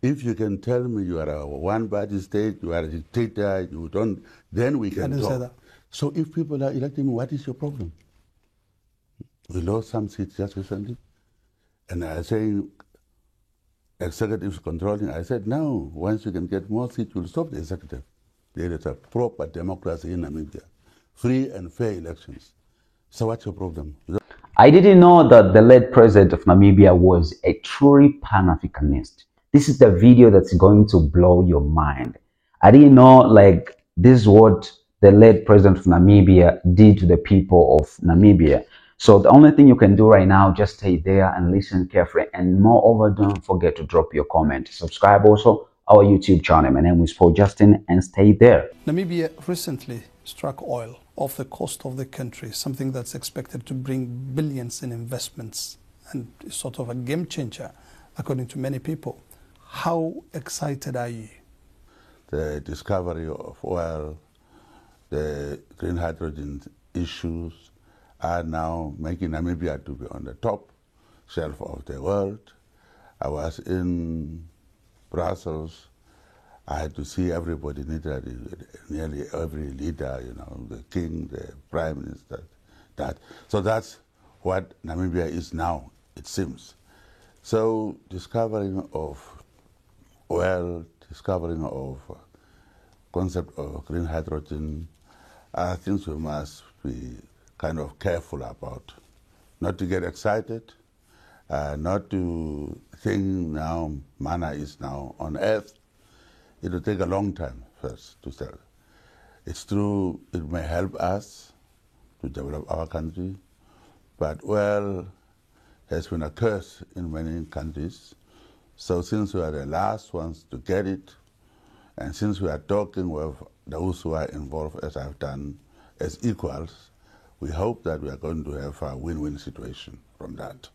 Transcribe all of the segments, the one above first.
If you can tell me you are a one-party state, you are a dictator, you don't, then we can talk. Say that. So if people are electing me, what is your problem? We lost some seats just recently, and I say executives controlling. I said, no, once you can get more seats, you'll stop the executive. There is a proper democracy in Namibia, free and fair elections. So what's your problem? I didn't know that the late president of Namibia was a truly Pan-Africanist. This is the video that's going to blow your mind. I didn't know, like, this is what the late president of Namibia did to the people of Namibia. So the only thing you can do right now, just stay there and listen carefully. And moreover, don't forget to drop your comment. Subscribe also our YouTube channel. My name is Paul Justin, and stay there. Namibia recently struck oil off the coast of the country, something that's expected to bring billions in investments and sort of a game changer, according to many people. How excited are you? The discovery of oil, the green hydrogen issues are now making Namibia to be on the top shelf of the world. I was in Brussels. I had to see everybody, nearly every leader, you know, the king, the prime minister, that. So that's what Namibia is now, it seems. So discovering of oil, discovering of concept of green hydrogen are things we must be kind of careful about. Not to get excited, not to think now manna is now on earth. It will take a long time first to sell. It's true, it may help us to develop our country, but oil has been a curse in many countries. So since we are the last ones to get it, and since we are talking with those who are involved, as I've done, as equals, we hope that we are going to have a win-win situation from that.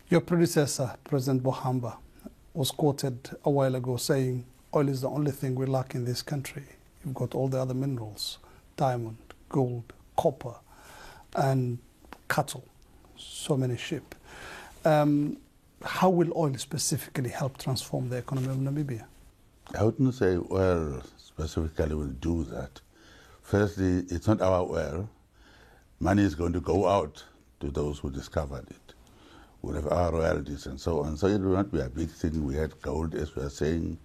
Your predecessor, President Bohamba, was quoted a while ago saying, oil is the only thing we lack in this country. You've got all the other minerals, diamond, gold, copper, and cattle, so many sheep. How will oil specifically help transform the economy of Namibia? I wouldn't say oil specifically will do that. Firstly, it's not our oil. Money is going to go out to those who discovered it. We'll have our royalties and so on. So it will not be a big thing. We had gold, as we are saying.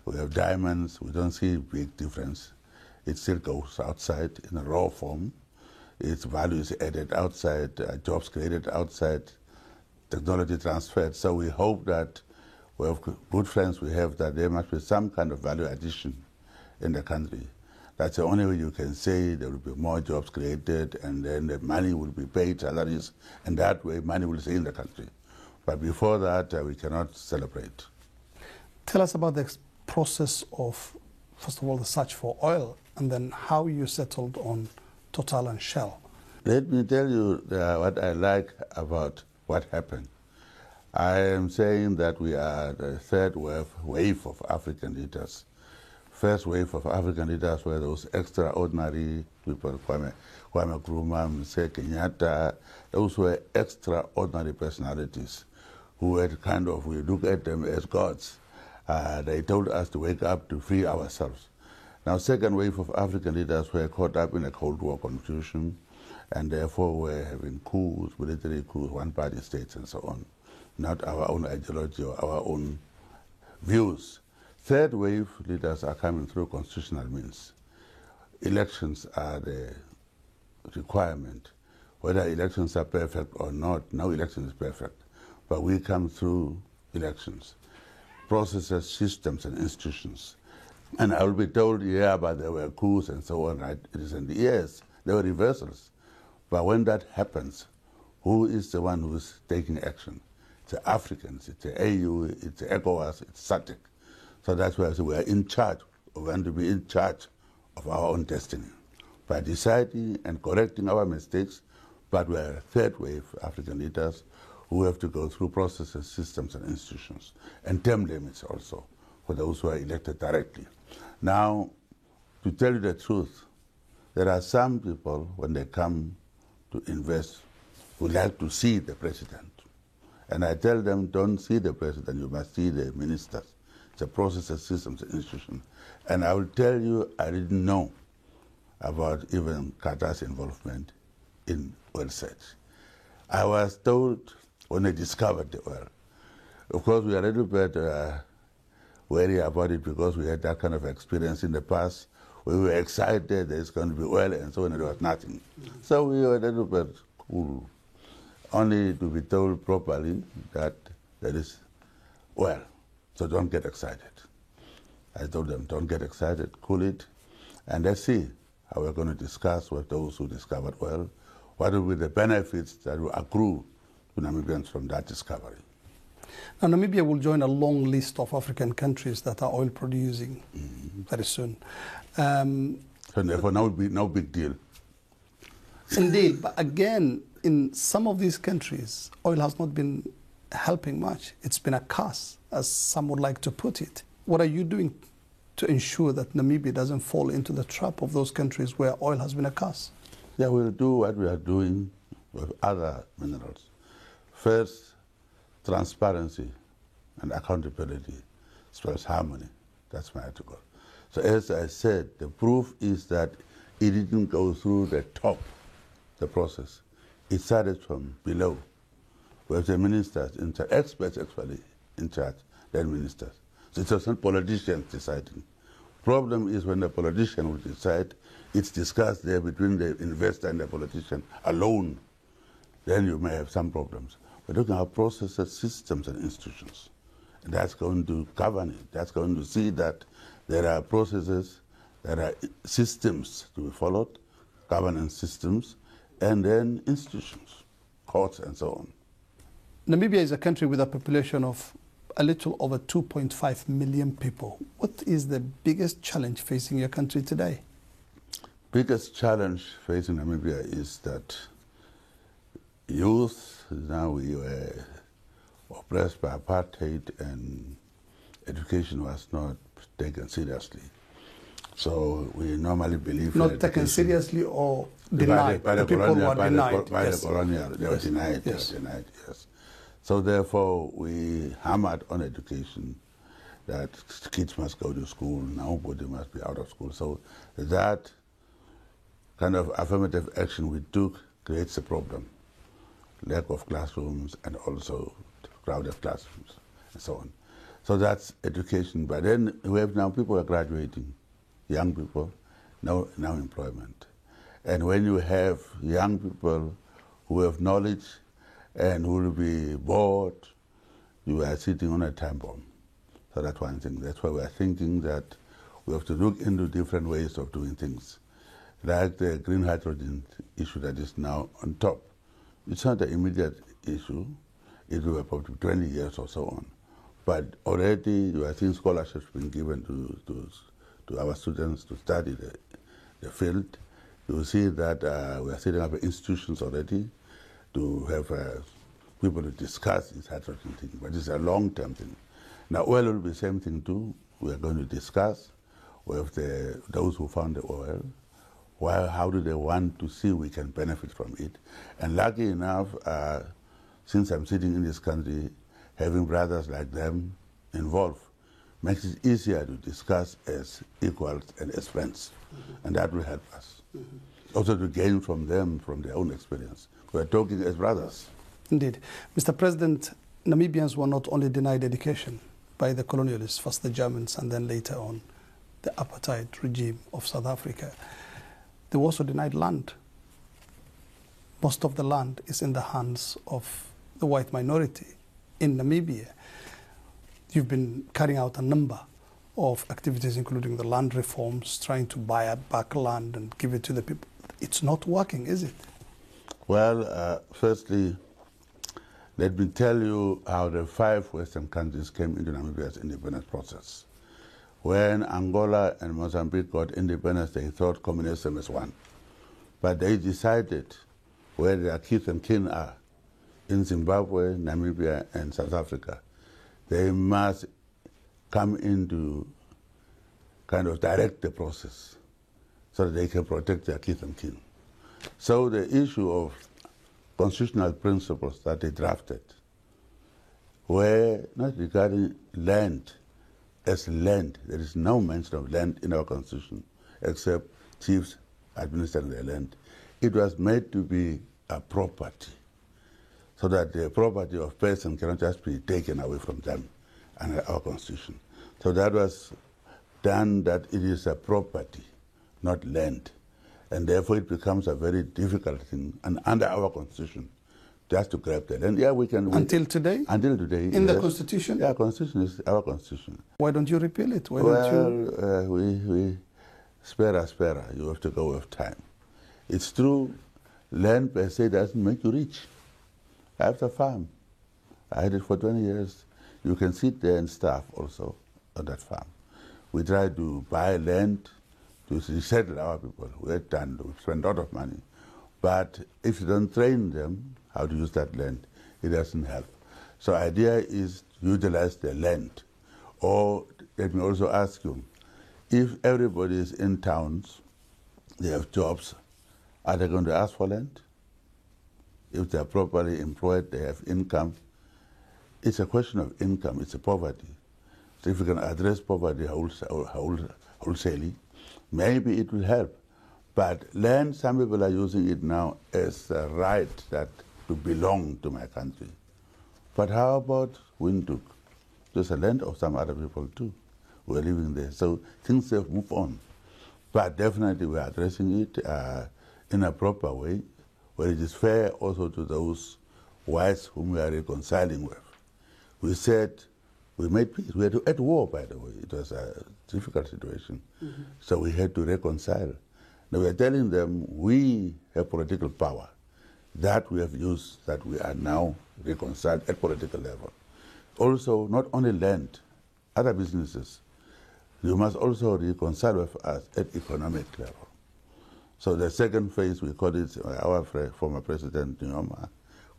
We have diamonds. We don't see a big difference. It still goes outside in a raw form. Its value is added outside, jobs created outside, technology transferred. So we hope that we have good friends. We have that there must be some kind of value addition in the country. That's the only way you can say there will be more jobs created, and then the money will be paid, salaries, and that way money will stay in the country. But before that, we cannot celebrate. Tell us about the process of, first of all, the search for oil, and then how you settled on Total and Shell. Let me tell you what I like about what happened. I am saying that we are the third wave of African leaders. First wave of African leaders were those extraordinary people, Kwame Nkrumah, Mzee Kenyatta. Those were extraordinary personalities who had kind of, we look at them as gods. They told us to wake up to free ourselves. Now, second wave of African leaders were caught up in a Cold War confusion, and therefore were having coups, military coups, one-party states, and so on. Not our own ideology or our own views. Third wave leaders are coming through constitutional means. Elections are the requirement. Whether elections are perfect or not, no election is perfect. But we come through elections, processes, systems, and institutions. And I will be told, yeah, but there were coups and so on, right? Recently, yes, there were reversals. But when that happens, who is the one who is taking action? It's the Africans, it's the AU, it's the ECOWAS, it's SADC. So that's why I say we are in charge. We want to be in charge of our own destiny by deciding and correcting our mistakes. But we are a third wave African leaders who have to go through processes, systems, and institutions, and term limits also for those who are elected directly. Now, to tell you the truth, there are some people, when they come to invest, who like to see the president. And I tell them, don't see the president, you must see the ministers. the processes, systems, and institutions. And I will tell you, I didn't know about even Qatar's involvement in oil search. I was told when they discovered the oil. Of course, we are a little bit wary about it because we had that kind of experience in the past. We were excited there's going to be oil and so on, and there was nothing. So we were a little bit cool, only to be told properly that there is oil. So don't get excited. I told them, don't get excited, cool it, and let's see how we're going to discuss with those who discovered oil, what will be the benefits that will accrue to Namibians from that discovery. Now, Namibia will join a long list of African countries that are oil producing very soon. So therefore, no big deal. Indeed, but again, in some of these countries, oil has not been helping much. It's been a curse, as some would like to put it. What are you doing to ensure that Namibia doesn't fall into the trap of those countries where oil has been a curse? Yeah, we'll do what we are doing with other minerals. First, transparency and accountability spells harmony. That's my article. So as I said, the proof is that it didn't go through the top, the process. It started from below, with the ministers, experts actually in charge, then ministers. So it was not politicians deciding. Problem is when the politician will decide, it's discussed there between the investor and the politician alone, then you may have some problems. We're looking at processes, systems, and institutions. And that's going to govern it. That's going to see that there are processes, there are systems to be followed, governance systems, and then institutions, courts, and so on. Namibia is a country with a population of a little over 2.5 million people. What is the biggest challenge facing your country today? Biggest challenge facing Namibia is that youth, now we were oppressed by apartheid and education was not taken seriously. So we normally believe not taken seriously or denied. By the colonial, they were denied. Yes. Denied, yes. So therefore, we hammered on education, that kids must go to school, nobody must be out of school. So that kind of affirmative action we took creates a problem. Lack of classrooms and also crowded classrooms and so on. So that's education. But then we have now people are graduating, young people, now employment. And when you have young people who have knowledge and who will be bored, you are sitting on a time bomb. So that's one thing. That's why we are thinking that we have to look into different ways of doing things. Like the green hydrogen issue that is now on top. It's not an immediate issue. It will be probably 20 years or so on. But already, I think scholarships have been given to our students to study the field. You will see that we are setting up institutions already to have people to discuss this hydrogen thing, but it's a long-term thing. Now, oil will be the same thing too. We are going to discuss with those who found the oil, how do they want to see we can benefit from it. And lucky enough, since I'm sitting in this country, having brothers like them involved makes it easier to discuss as equals and as friends. And that will help us. Also to gain from them, from their own experience. We're talking as brothers. Indeed. Mr. President, Namibians were not only denied education by the colonialists, first the Germans and then later on the apartheid regime of South Africa. They were also denied land. Most of the land is in the hands of the white minority in Namibia. You've been carrying out a number of activities, including the land reforms, trying to buy back land and give it to the people. It's not working, is it? Well, firstly, let me tell you how the 5 Western countries came into Namibia's independence process. When Angola and Mozambique got independence, they thought communism is one. But they decided where their kith and kin are, in Zimbabwe, Namibia, and South Africa, they must come in to kind of direct the process so that they can protect their kith and kin. So the issue of constitutional principles that they drafted were not regarding land, as land. There is no mention of land in our constitution, except chiefs administering the land. It was made to be a property, so that the property of person cannot just be taken away from them under our constitution. So that was done that it is a property, not land. And therefore it becomes a very difficult thing, and under our constitution, just to grab the land. Yeah, we can. Until today? Until today. In the constitution? Yeah, constitution is our constitution. Why don't you repeal it? Why well, don't you? We spera. You have to go with time. It's true, land per se doesn't make you rich. I have a farm. I had it for 20 years. You can sit there and starve also on that farm. We try to buy land to resettle our people. We spend a lot of money. But if you don't train them how to use that land, it doesn't help. So the idea is to utilize the land. Or let me also ask you, if everybody is in towns, they have jobs, are they going to ask for land? If they are properly employed, they have income. It's a question of income, it's a poverty. So if we can address poverty wholesalely, maybe it will help. But land, some people are using it now as a right that to belong to my country. But how about Windhoek? There's a land of some other people too who are living there. So things have moved on. But definitely we are addressing it in a proper way, where it is fair also to those whites whom we are reconciling with. We said, we made peace. We had to at war, by the way. It was a difficult situation. Mm-hmm. So we had to reconcile. Now we are telling them we have political power that we have used, that we are now reconciled at political level. Also, not only land, other businesses, you must also reconcile with us at economic level. So the second phase, we call it, our former President Nyoma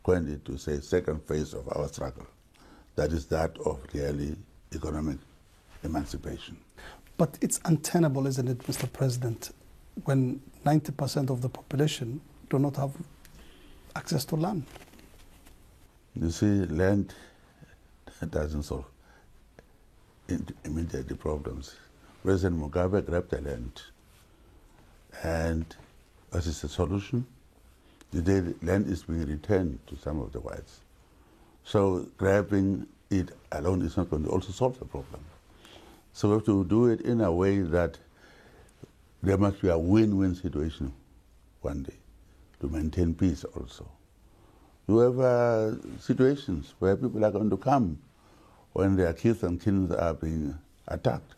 coined it to say second phase of our struggle. That is that of really economic emancipation. But it's untenable, isn't it, Mr. President, when 90% of the population do not have access to land? You see, land doesn't solve immediately problems. President Mugabe grabbed the land, and as is the solution, today land is being returned to some of the whites. So grabbing it alone is not going to also solve the problem. So we have to do it in a way that there must be a win-win situation one day to maintain peace also. You have situations where people are going to come when their kids and kins are being attacked.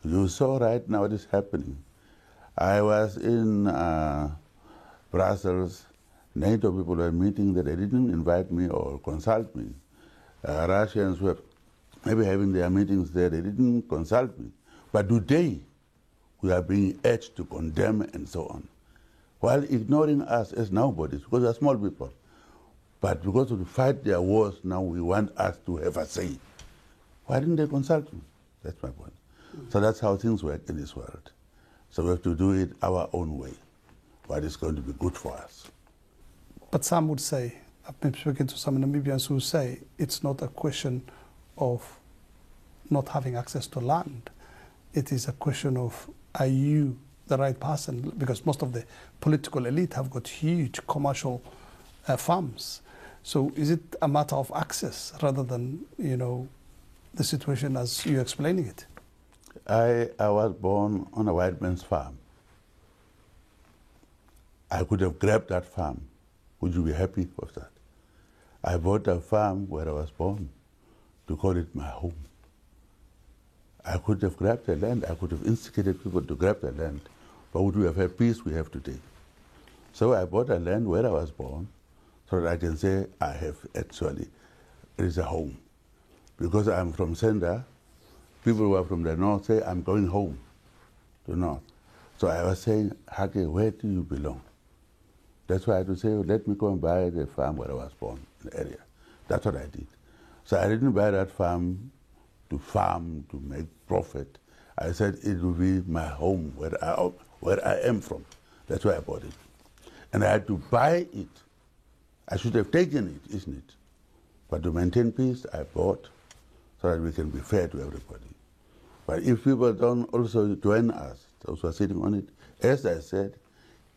You saw right now what is happening. I was in Brussels. NATO people were meeting that they didn't invite me or consult me. Russians were maybe having their meetings there, they didn't consult me. But today, we are being urged to condemn and so on, while ignoring us as nobodies, because we are small people. But because we fight their wars, now we want us to have a say. Why didn't they consult me? That's my point. So that's how things work in this world. So we have to do it our own way, what is going to be good for us. But some would say, I've been speaking to some Namibians who say it's not a question of not having access to land. It is a question of, are you the right person? Because most of the political elite have got huge commercial farms. So is it a matter of access rather than, the situation as you're explaining it? I was born on a white man's farm. I could have grabbed that farm. Would you be happy with that? I bought a farm where I was born to call it my home. I could have grabbed the land. I could have instigated people to grab the land. But would we have had peace we have today? So I bought a land where I was born so that I can say I have actually, it is a home. Because I'm from Senda, people who are from the north say, I'm going home to north. So I was saying, Hake, where do you belong? That's why I had to say, let me go and buy the farm where I was born, in the area. That's what I did. So I didn't buy that farm to make profit. I said it will be my home, where I am from. That's why I bought it. And I had to buy it. I should have taken it, isn't it? But to maintain peace, I bought so that we can be fair to everybody. But if people don't also join us, those who are sitting on it, as I said,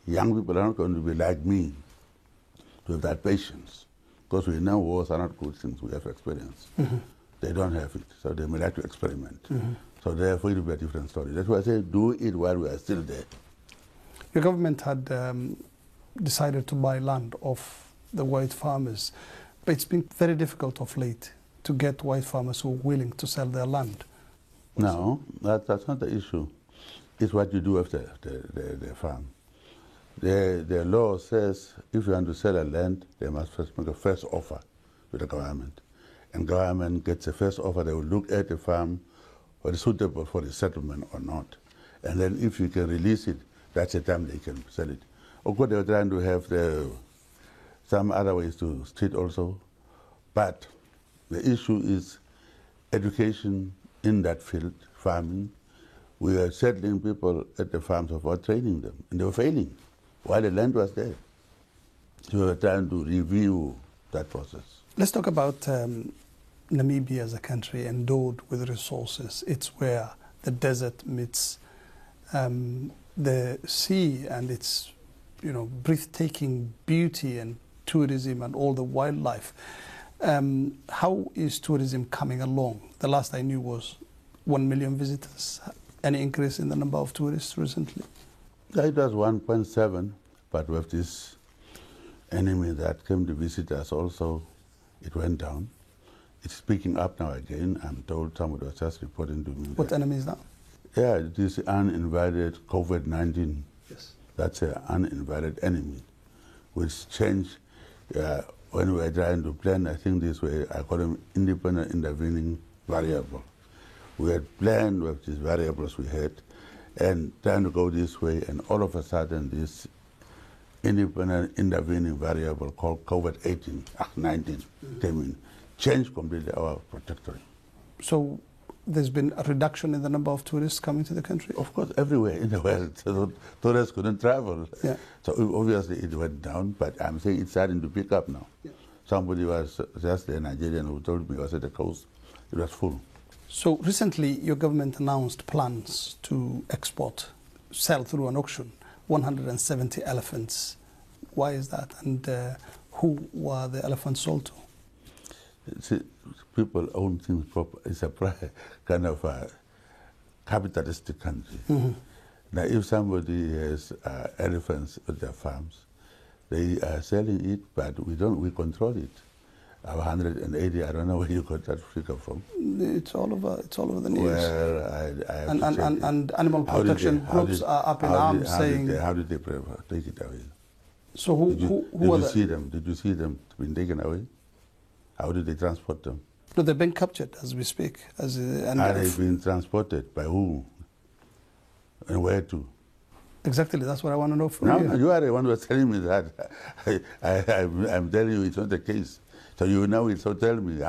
young people are not going to be like me, to have that patience. Because we know wars are not good things we have experience. They don't have it, so they may like to experiment. So therefore it will be a different story. That's why I say do it while we are still there. Your government had decided to buy land off the white farmers, but it's been very difficult of late to get white farmers who are willing to sell their land. No, that's not the issue. It's what you do after the farm. The law says if you want to sell a land, they must first make a first offer to the government. And government gets a first offer, they will look at the farm, whether it's suitable for the settlement or not. And then if you can release it, that's the time they can sell it. Of course, they were trying to have some other ways to street also. But the issue is education in that field, farming. We were settling people at the farms without training them, and they were failing while the land was there. So we were trying to review that process. Let's talk about Namibia as a country endowed with resources. It's where the desert meets the sea and its breathtaking beauty and tourism and all the wildlife. How is tourism coming along? The last I knew was 1 million visitors. Any increase in the number of tourists recently? It was 1.7, but with this enemy that came to visit us also, it went down. It's picking up now again. I'm told somebody was just reporting to me. What enemy is that? Yeah, it is uninvited COVID-19. Yes. That's an uninvited enemy, which changed when we were trying to plan, I think this way, I call them independent intervening variable. We had planned with these variables we had and trying to go this way, and all of a sudden this independent intervening variable called COVID-19 came in, changed completely our trajectory. So there's been a reduction in the number of tourists coming to the country? Of course, everywhere in the world, so tourists couldn't travel. Yeah. So obviously it went down, but I'm saying it's starting to pick up now. Yeah. Somebody was just a Nigerian who told me, I was at the coast, it was full. So recently your government announced plans to sell through an auction, 170 elephants. Why is that? And who were the elephants sold to? See, people own things proper. It's a kind of a capitalistic country. Now, if somebody has elephants at their farms, they are selling it, but we control it. Our 180, I don't know where you got that figure from. It's all over the news. Well, and animal protection groups are up in arms saying... How did they take it away? So who are Did you see them? Did you see them being taken away? How did they transport them? No, they're being captured as we speak. Are they being transported? By who? And where to? Exactly, that's what I want to know from you. You are the one who was telling me that. I'm telling you it's not the case. So you know it, so tell me,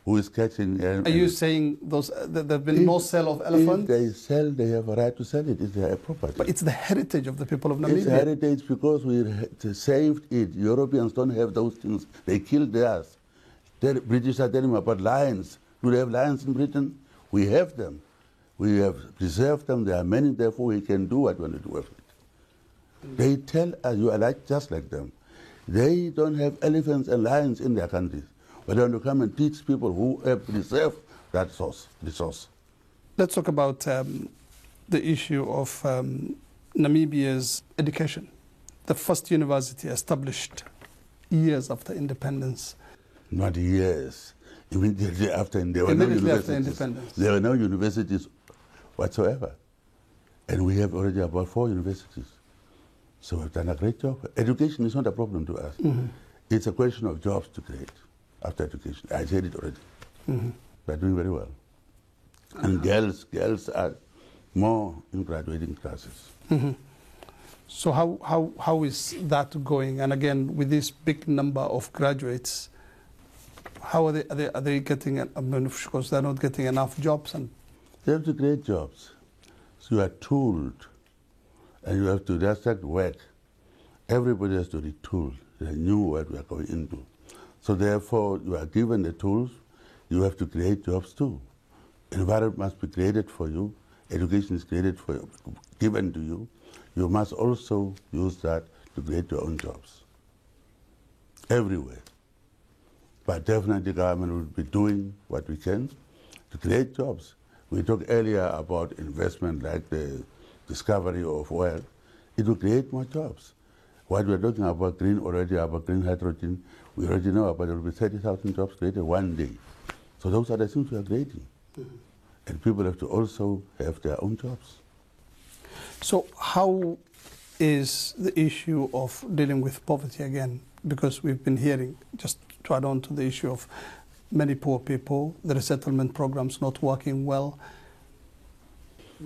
who is catching... Are you saying there have been no sale of elephants? If they sell, they have a right to sell it. It's their property. But it's the heritage of the people of Namibia. It's heritage because we saved it. Europeans don't have those things. They killed theirs. The British are telling me about lions. Do they have lions in Britain? We have them. We have preserved them. There are many, therefore we can do what we want to do with it. They tell us you are just like them. They don't have elephants and lions in their countries. But they want to come and teach people who have preserved that resource. Let's talk about the issue of Namibia's education. The first university established years after independence. Not years. Immediately after, there were Immediately after independence. There were no universities whatsoever. And we have already about 4 universities. So we've done a great job. Education is not a problem to us. It's a question of jobs to create after education. I said it already. We're doing very well. And girls are more in graduating classes. So how is that going? And again, with this big number of graduates, how are they getting? Of course, they're not getting enough jobs. And they have to create jobs. So you are tooled, and you have to just start work. Everybody has to retool. They knew what we are going into. So therefore, you are given the tools. You have to create jobs too. environment must be created for you, education is created for you, given to you. You must also use that to create your own jobs everywhere. But definitely government will be doing what we can to create jobs. We talked earlier about investment like the discovery of oil. It will create more jobs. What we're talking about green already, about green hydrogen, we already know about there will be 30,000 jobs created one day. So those are the things we are creating. And people have to also have their own jobs. So how is the issue of dealing with poverty again? Because we've been hearing, just to add on to the issue of many poor people, the resettlement programs not working well.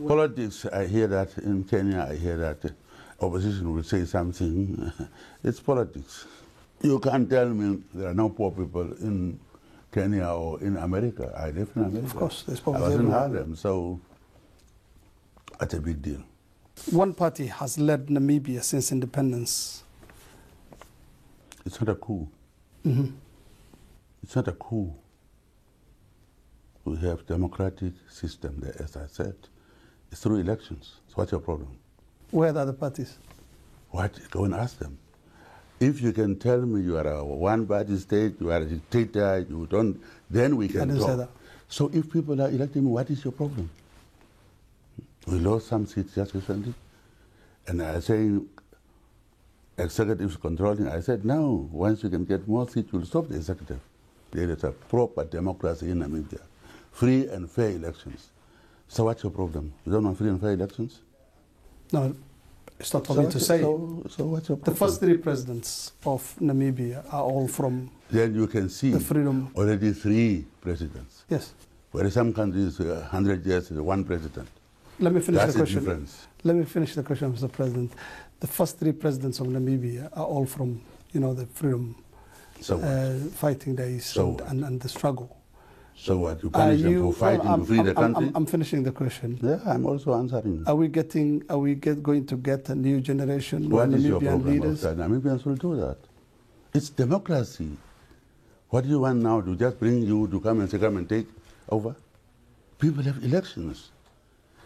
Politics, I hear that in Kenya, I hear that opposition will say something. It's politics. You can't tell me there are no poor people in Kenya or in America. I live in America. Of course, there's I poverty was in everywhere. Harlem, so that's a big deal. One party has led Namibia since independence. It's not a coup. It's not a coup. We have democratic system there, as I said. It's through elections. So what's your problem? Where are the other parties? What? Go and ask them. If you can tell me you are a one-party state, you are a dictator, you don't, then we can I didn't talk. say that. So if people are electing me, what is your problem? We lost some seats just recently, and I say executives controlling. I said, no, once you can get more seats, you'll stop the executive. There is a proper democracy in Namibia, free and fair elections. So what's your problem? You don't want free and fair elections? No, it's not for me to say. So what's your problem? The first three presidents of Namibia are all from Then you can see the freedom. already 3 presidents. Yes. Where some countries, 100 years, is one president. Let me finish That's the the question. difference. Let me finish the question, Mr. President. The first 3 presidents of Namibia are all from, the freedom So what? fighting days So and the struggle. So what? You punish them for fighting to free the country? I'm finishing the question. Yeah, I'm also answering. Are we going to get a new generation What of is your Namibian problem leaders? of that? Namibians will do that. It's democracy. What do you want now? To just bring you to come and take over? People have elections.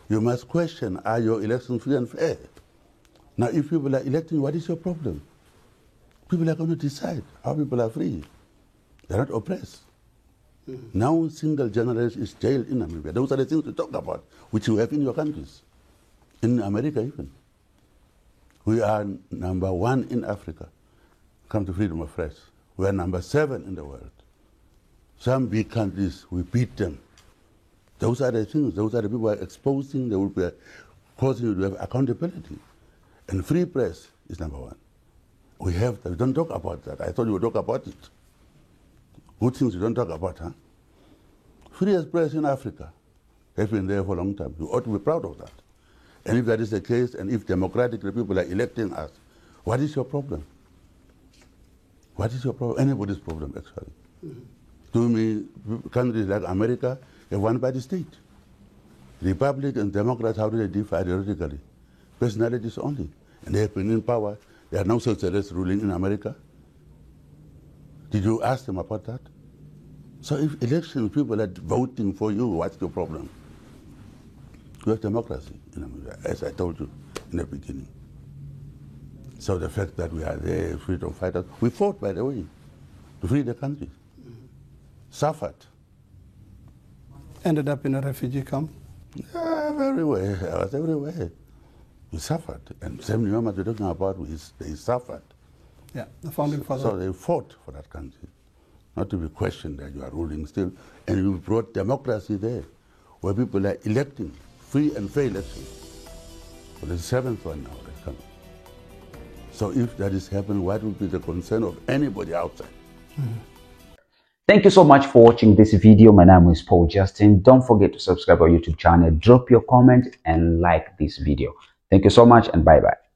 You must question, are your elections free and fair? Now, if people are electing, what is your problem? People are going to decide how people are free. They're not oppressed. Now, single generation is jailed in Namibia. Those are the things to talk about, which you have in your countries, in America even. We are #1 in Africa, come to freedom of press. We are #7 in the world. Some big countries, we beat them. Those are the things, those are the people who are exposing, they will be causing you to have accountability. And free press is #1. We don't talk about that. I thought you would talk about it. Good things you don't talk about, huh? Free press in Africa has been there for a long time. You ought to be proud of that. And if that is the case, and if democratically people are electing us, what is your problem? What is your problem? Anybody's problem, actually. To me, countries like America have one-party state. Republic and Democrats, how do they differ ideologically? Personalities only. And they have been in power. There are no socialists ruling in America. Did you ask them about that? So if elections, people are voting for you, what's your problem? You have democracy in America, as I told you in the beginning. So the fact that we are there, freedom fighters, we fought, by the way, to free the country. Suffered. Ended up in a refugee camp? Yeah, everywhere. I was everywhere. We suffered. And same members we're talking about, they suffered. Yeah, the founding fathers. So they fought for that country. Not to be questioned that you are ruling still. And you brought democracy there, where people are electing free and fair elections. Well, the 7th one now that's coming. So if that is happening, what would be the concern of anybody outside? Thank you so much for watching this video. My name is Paul Justin. Don't forget to subscribe our YouTube channel, drop your comment and like this video. Thank you so much and bye-bye.